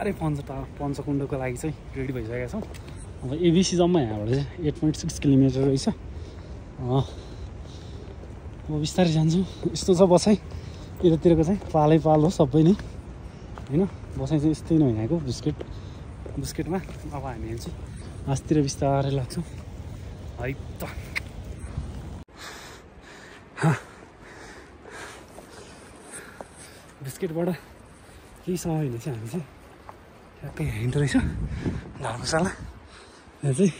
बिस्तारै पञ्चकुण्डको लागि चाहिँ रेडी भइसकेका छौँ। अब एबिसी जम्मा यहाँबाट चाहिँ 8.6 किलोमिटर रहेछ। अब बिस्तारै जान्छौँ। यस्तो छ बसाइ, यतातिरको चाहिँ पालै पाल हो सबै नै होइन। बसाइ चाहिँ यस्तै नै यहाँको बिस्केटमा। अब हामी चाहिँ आजतिर बिस्तारै लाग्छौँ है त। बिस्केटबाट केही समय होइन चाहिँ हामी चाहिँ ठ्याक्कै हिँड्दो रहेछ धर्मशाला। यहाँ चाहिँ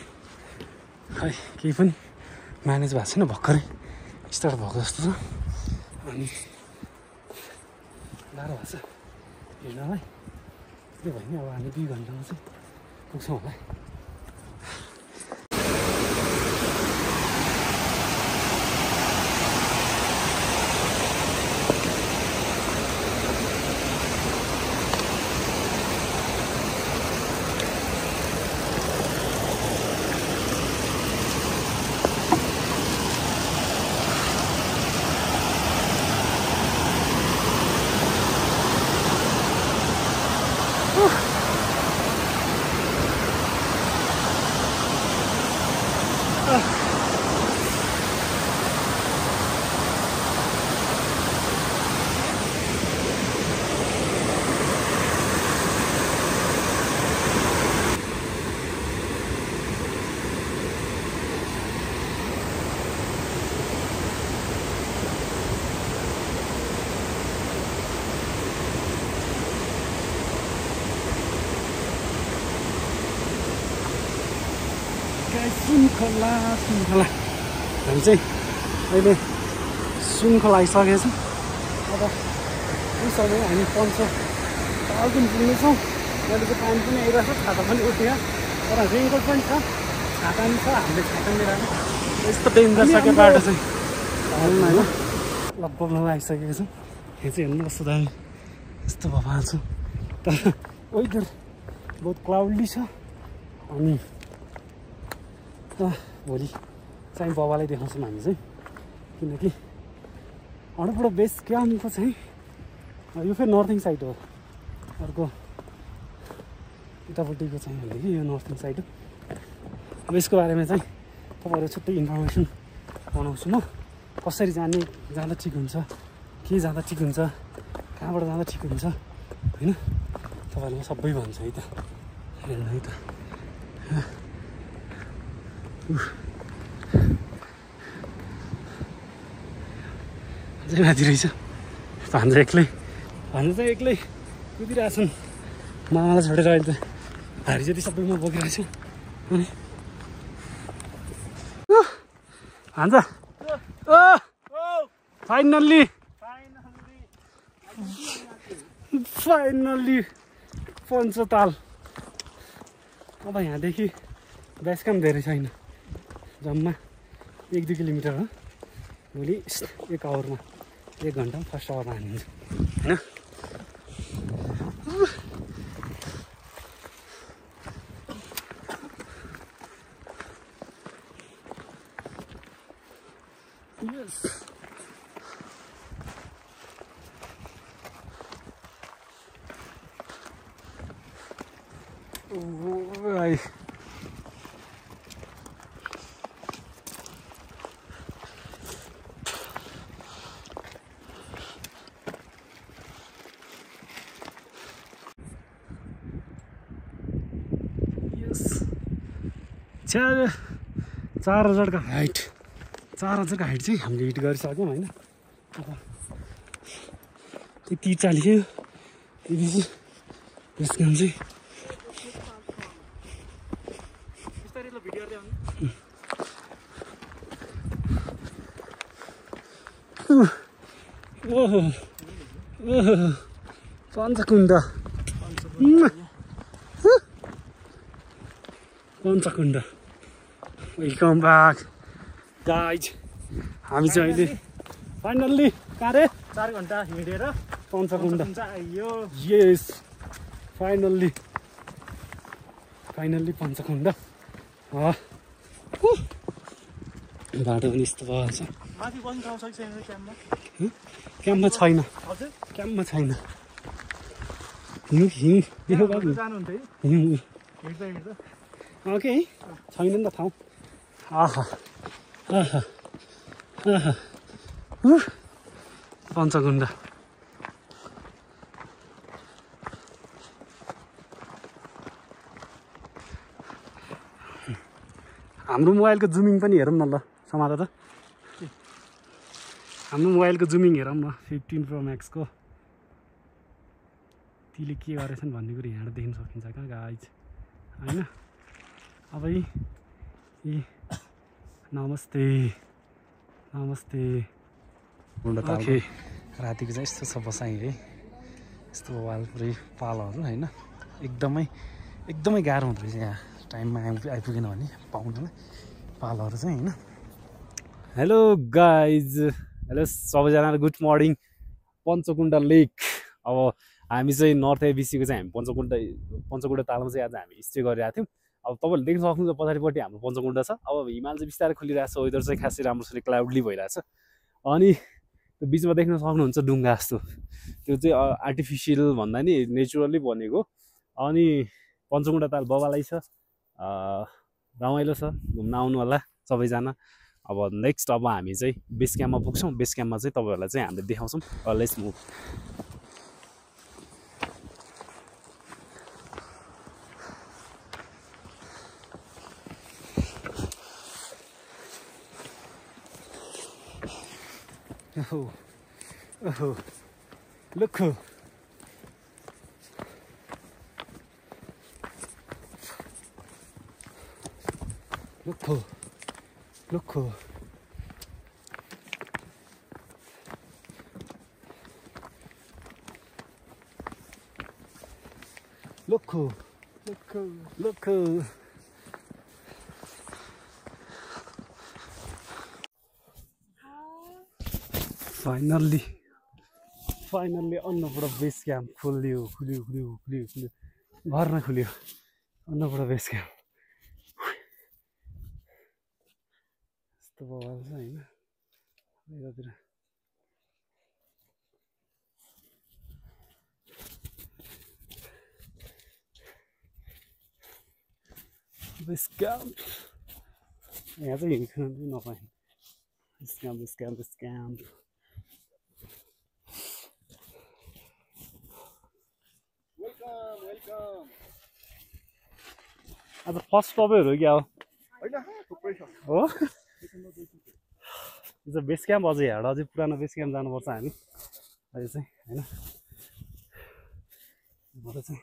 खै केही पनि म्यानेज भएको छैन, भर्खरै स्टार्ट भएको जस्तो छ। अनि गाह्रो भएको छ हिँड्नलाई। त्यही भयो नि, अब हामी 2 घन्टामा चाहिँ पुग्छौँ होला। सुनखोला हामी चाहिँ अहिले सुनखोला आइसकेको छौँ। अब यही समय हामी ताल पनि पुग्नेछौँ। अहिले चाहिँ पानी पनि आइरहेको छ, छाता पनि उठ्यो तर रेनकोट पनि छ, छाता पनि छ। हामीले छाता मिलाएर यस्तो डेन्जर छ क्या बाटो चाहिँ होइन। लगभग आइसकेको छौँ। यहाँ चाहिँ हेर्नु कस्तो दामी यस्तो भएछ तर वेदर बहुत क्लाउडी छ। अनि भोलि चाहिँ बाबालाई देखाउँछौँ हामी चाहिँ, किनकि अन्नपूर्ण बेस क्याम्पको चाहिँ यो फेरि नर्थिङ साइड हो। अर्को उतापट्टिको चाहिँ भनेदेखि यो नर्थिङ साइड हो। अब यसको बारेमा चाहिँ तपाईँहरू छुट्टै इन्फर्मेसन बनाउँछु म। कसरी जाँदा ठिक हुन्छ, के जाँदा ठिक हुन्छ, कहाँबाट जाँदा ठिक हुन्छ होइन, तपाईँहरूलाई सबै भन्छु है त। हेर्नु है त अझै माथि रहेछ भान्जा चाहिँ एक्लै कुदिरहेछन्। मामालाई छोडेर अहिले त भारी जति सबै म बोकिरहेको छु। अनि भान्जा फाइनल्ली पञ्चताल। अब यहाँदेखि बेस क्याम्प धेरै छैन, जम्मा 1-2 किलोमिटर हो। भोलि 1 आवरमा 1 घन्टामा फर्स्ट आवरमा हानिन्छ होइन। चार 4000 का हाइट, 4000 का हाइट चाहिँ हामीले हिट गरिसक्यौँ होइन। अब त्यति चालियो एबिसी बेस क्याम्प चाहिँ। पञ्चकुण्ड वेलकम ब्याक गाइज। हामी चाहिँ अहिले फाइनल्ली कहाँ रे 4 घन्टा हिँडेर पञ्चकुण्ड आइयो। यस फाइनल्ली पञ्चकुण्ड। बाटो पनि यस्तो भएको छ। क्याम्पमा छैन, हिउँ देख्यो बाबु जानुहुन्थ्यो हिउँ हिँड्दा हिँड्दा ओके छैन नि त ठाउँ आहा आहा आहा पञ्चकुण्ड हाम्रो मोबाइलको जुमिङ पनि हेरौँ न ल समाता त हाम्रो मोबाइलको जुमिङ हेरौँ न 15 Pro Max को तीले के गरेछन् भन्ने कुरो यहाँबाट देख्न सकिन्छ कहाँ गाइज हैन अब यी नमस्ते नमस्ते ओके रातिको चाहिँ यस्तो छ बसाइ है यस्तो वाल पुरै पालहरू हैन एकदमै गाह्रो हुँदो रहेछ यहाँ टाइममा आइपुगेन भने पाउनलाई पालहरू चाहिँ हैन हेलो गाइज हेलो सबैजनालाई गुड मर्निङ पञ्चकुण्ड लेक अब हामी चाहिँ नर्थ एबिसीको चाहिँ हामी पञ्चकुण्ड तालमा चाहिँ आज हामी स्टे गरिरहेको थियौँ अब तपाईँहरूले देख्न सक्नुहुन्छ पछाडिपट्टि हाम्रो पञ्चकुण्ड छ अब हिमाल चाहिँ बिस्तारै खुलिरहेको छ वेदर चाहिँ खासै राम्रोसँग क्लाउडली भइरहेछ अनि त्यो बिचमा देख्न सक्नुहुन्छ डुङ्गा जस्तो त्यो चाहिँ आर्टिफिसियल भन्दा नि नेचुरली बनेको अनि पञ्चकुण्ड ताल बबालाई छ रमाइलो छ घुम्न आउनु होला सबैजना अब नेक्स्ट अब हामी चाहिँ बेस क्याम्पमा पुग्छौँ बेस क्याम्पमा चाहिँ तपाईँहरूलाई चाहिँ हामीले देखाउँछौँ let's move Oh, look. Look. Finally Annapurna base camp खुल्यो भर्न खुल्यो अन्नपूर्ण बेस क्याम्प यस्तो बवाल छ हैन यतातिर बेस क्याम्प यहाँ चाहिँ हिँड्न नपाएँ बेस क्याम्प वेलकम आज फर्स्ट तपाईँहरू हो क्या हैन थुप्रै छ हो यो बेस क्याम्प अझै हेर्दा अझै पुरानो बेस क्याम्प जानुपर्छ हामी अहिले चाहिँ हैन मलाई चाहिँ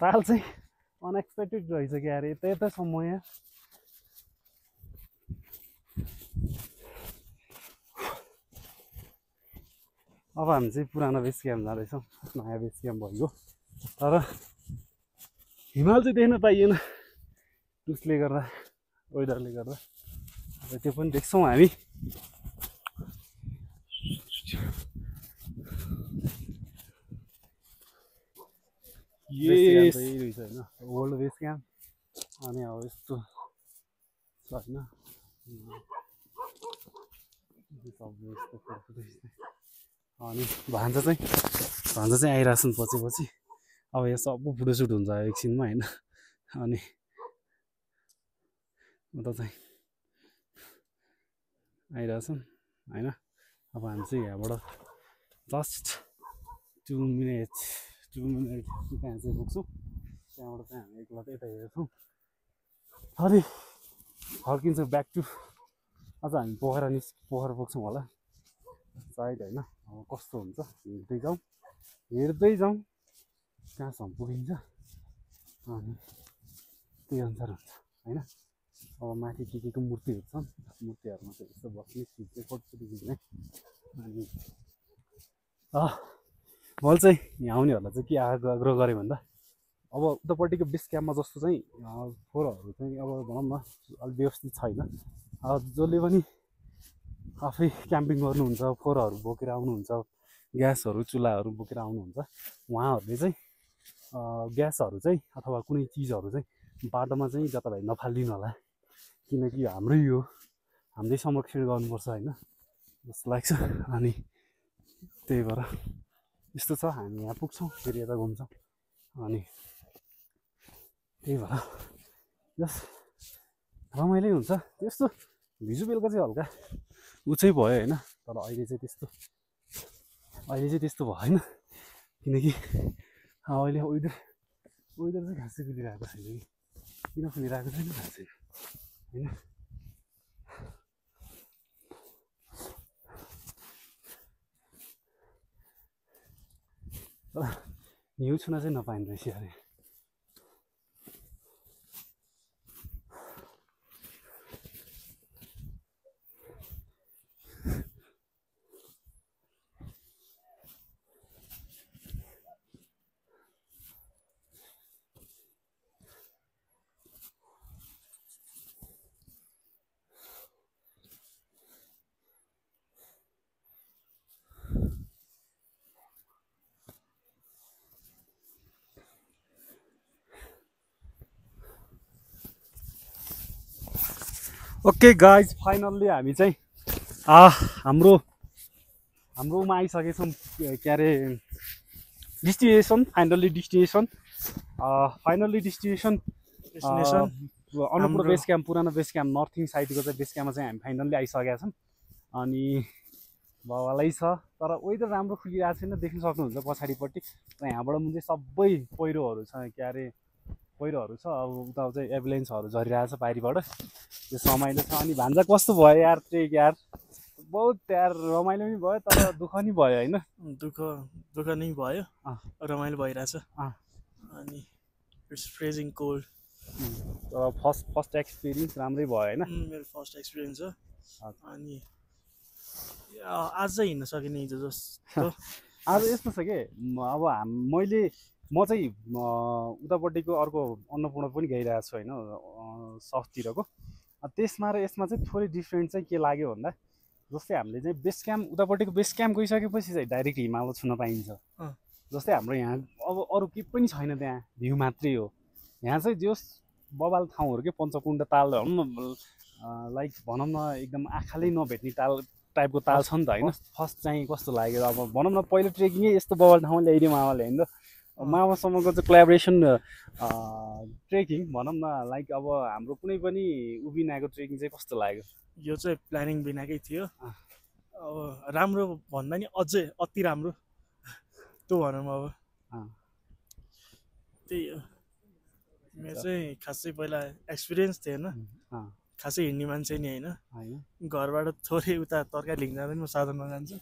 ताल चाहिँ अनएक्सपेक्टेड रहेछ क्या अरे यतैसम्म यहाँ अब हामी चाहिँ पुरानो बेस क्याम्प जाँदैछौँ नयाँ बेस क्याम्प भइगयो तर हिमाल चाहिँ देख्न पाइएन उसले गर्दा वेदरले गर्दा अब त्यो पनि देख्छौँ हामी रहेछ होइन ओल्ड बेस क्याम्प अनि अब यस्तो छ होइन अनि भान्जा चाहिँ आइरहेछन् पछि अब यहाँ सब फोटोसुट हुन्छ एकछिनमा होइन अनि उता चाहिँ आइरहेछन् होइन अब हामी चाहिँ यहाँबाट जस्ट 2 मिनट त्यहाँ चाहिँ पुग्छौँ त्यहाँबाट चाहिँ हामी एकला यता हेर्छौँ अनि फर्किन्छौँ ब्याक टु अझ हामी पोखरा पुग्छौँ होला सायद होइन अब कस्तो हुन्छ हेर्दै जाउँ कहाँसम्म पुगिन्छ अनि त्यही अनुसार हुन्छ होइन अब माथि के मूर्तिहरू छन् मूर्तिहरूमा चाहिँ यस्तो बस्ने खिच्ने फोटो खिच्ने अनि मैले चाहिँ यहाँ आउनेहरूलाई चाहिँ के आग्रह गरेँ भन्दा अब उतापट्टिको बेस क्याम्पमा जस्तो चाहिँ फोहोरहरू चाहिँ अब भनौँ न अलिक व्यवस्थित छैन अब जसले पनि आफै क्याम्पिङ गर्नुहुन्छ फोहोरहरू बोकेर आउनुहुन्छ ग्यासहरू चुल्हाहरू बोकेर आउनुहुन्छ उहाँहरूले चाहिँ ग्यासहरू चाहिँ अथवा कुनै चिजहरू चाहिँ बाटोमा चाहिँ जताभाइ नफालिदिनु होला किनकि हाम्रै हो, हामीले संरक्षण गर्नुपर्छ होइन जस्तो लाग्छ। अनि त्यही भएर यस्तो छ, हामी यहाँ पुग्छौँ फेरि यता घुम्छौँ। अनि त्यही भएर जस रमाइलो हुन्छ। त्यस्तो हिजो बेलुका चाहिँ हल्का ऊ चाहिँ भयो होइन, तर अहिले चाहिँ त्यस्तो भएन किनकि अहिले वेदर चाहिँ खासै खुलिरहेको छैन कि किन खुलिरहेको छैन थाहा छैन होइन। तर हिउँ छुन चाहिँ नपाइँदो रहेछ अरे। ओके गाइज, फाइनल्ली हामी चाहिँ हाम्रोमा आइसकेछौँ। के अरे destination, finally destination Annapurna base camp, पुरानो बेस क्याम्प, नर्थिङ साइडको चाहिँ बेस क्याम्पमा चाहिँ हामी फाइनल्ली आइसकेका छौँ। अनि भवालै छ, तर वेदर राम्रो खुलिरहेको छैन, देख्न सक्नुहुन्छ पछाडिपट्टि। र यहाँबाट मुझे सबै पहिरोहरू छ, के अरे पहिरोहरू छ। अब उता चाहिँ एम्बुलेन्सहरू झरिरहेको छ बाहिरबाट, त्यो रमाइलो छ। अनि भान्जा कस्तो भयो यार ट्रेक यार, बहुत यार रमाइलो पनि भयो तर दुःख नि भयो होइन। दुःख नै भयो, रमाइलो भइरहेछ। अनि इट्स फ्रेजिङ कोल्ड। तर फर्स्ट एक्सपिरियन्स राम्रै भयो होइन। मेरो फर्स्ट एक्सपिरियन्स हो। अनि आज चाहिँ हिँड्न सकिने हिजो जस्तो। आज यस्तो छ कि अब म चाहिँ उतापट्टिको अर्को अन्नपूर्ण पनि गइरहेको छु होइन, साउथतिरको। त्यसमा र यसमा चाहिँ थोरै डिफ्रेन्ट चाहिँ के लाग्यो भन्दा, जस्तै हामीले चाहिँ बेस क्याम्प, उतापट्टिको बेस क्याम्प गइसकेपछि चाहिँ डाइरेक्ट हिमाल छुन पाइन्छ। जस्तै हाम्रो यहाँ अब अरू केही पनि छैन, त्यहाँ भ्यू मात्रै हो। यहाँ चाहिँ जस बबाल ठाउँहरू के पञ्चकुण्ड ताल लाइक भनौँ न एकदम आँखाले नभेट्ने ताल टाइपको ताल छ नि त होइन। फर्स्ट चाहिँ कस्तो लाग्यो, अब भनौँ न पहिलो ट्रेकिङै यस्तो बबाल ठाउँमा ल्याइदियो मामाले होइन। मामासम्मको चाहिँ कोलाबोरेसन ट्रेकिङ भनौँ न, लाइक अब हाम्रो कुनै पनि उभिनाको ट्रेकिङ चाहिँ कस्तो लाग्यो? यो चाहिँ प्लानिङ बिनाकै थियो। अब राम्रो भन्दा नि अझै अति राम्रो त्यो भनौँ। अब त्यही हो, मेरो चाहिँ खासै पहिला एक्सपिरियन्स थिएन, खासै हिँड्ने मान्छे नि होइन। घरबाट थोरै उता तरकारी लिन जाँदा नि म साधनमा जान्छु।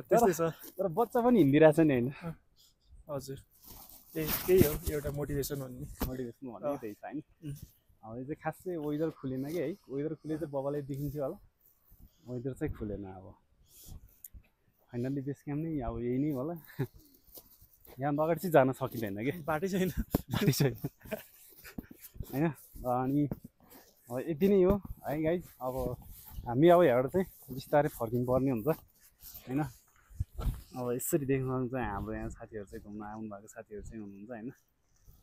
त्यस्तै छ। तर बच्चा पनि हिँडिरहेछ नि होइन। हजुर, त्यही हो एउटा मोटिभेसन भन्ने। मोटिभेसन भन्ने त्यही छ होइन। अब यो चाहिँ खासै वेदर खुलेन कि है, वेदर खुले चाहिँ बबालै देखिन्थ्यो होला, वेदर चाहिँ खुलेन। अब फाइनल्ली बेस क्याम्प नै अब यही नै होला। यहाँ अगाडि चाहिँ जान सकिँदैन कि, बाटै छैन होइन। अनि अब यति नै हो है गाइज। अब हामी अब यहाँबाट चाहिँ बिस्तारै फर्किनु पर्ने हुन्छ होइन। अब यसरी देख्नु चाहिँ हाम्रो यहाँ साथीहरू चाहिँ घुम्न आउनु भएको साथीहरू चाहिँ हुनुहुन्छ होइन।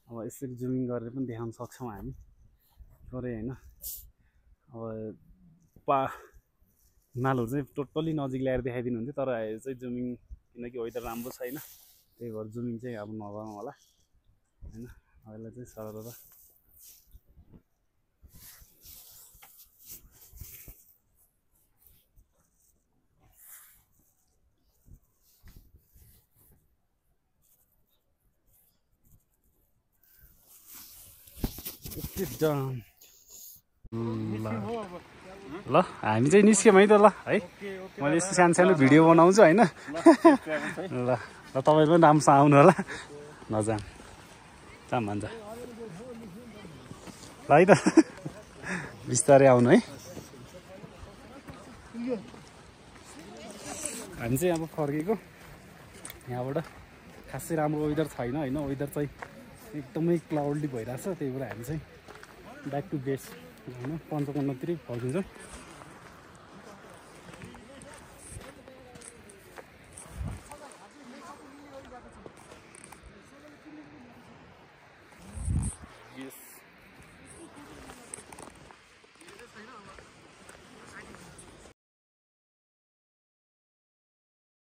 अब यसरी जुमिङ गरेर पनि देखाउन सक्छौँ हामी थोरै होइन। अब हिमालहरू चाहिँ टोटल्ली नजिक ल्याएर देखाइदिनु हुन्थ्यो, तर चाहिँ जुमिङ किनकि वेदर राम्रो छैन, त्यही भएर जुमिङ चाहिँ अब नगरौँ होला होइन। यसलाई चाहिँ सरर ल हामी चाहिँ निस्क्यौँ है त ल है। मैले यस्तो सानो सानो भिडियो बनाउँछु होइन। ल तपाईँहरू पनि राम्रोसँग आउनु होला, नजाम जाम भन्छ ल है त। बिस्तारै आउनु है। हामी चाहिँ अब फर्केको यहाँबाट। खासै राम्रो वेदर छैन होइन, वेदर चाहिँ एकदमै क्लाउडी भइरहेछ, त्यही भएर हामी चाहिँ ब्याक टु बेस होइन पञ्चकुण्डतिरै फर्किन्छौँ।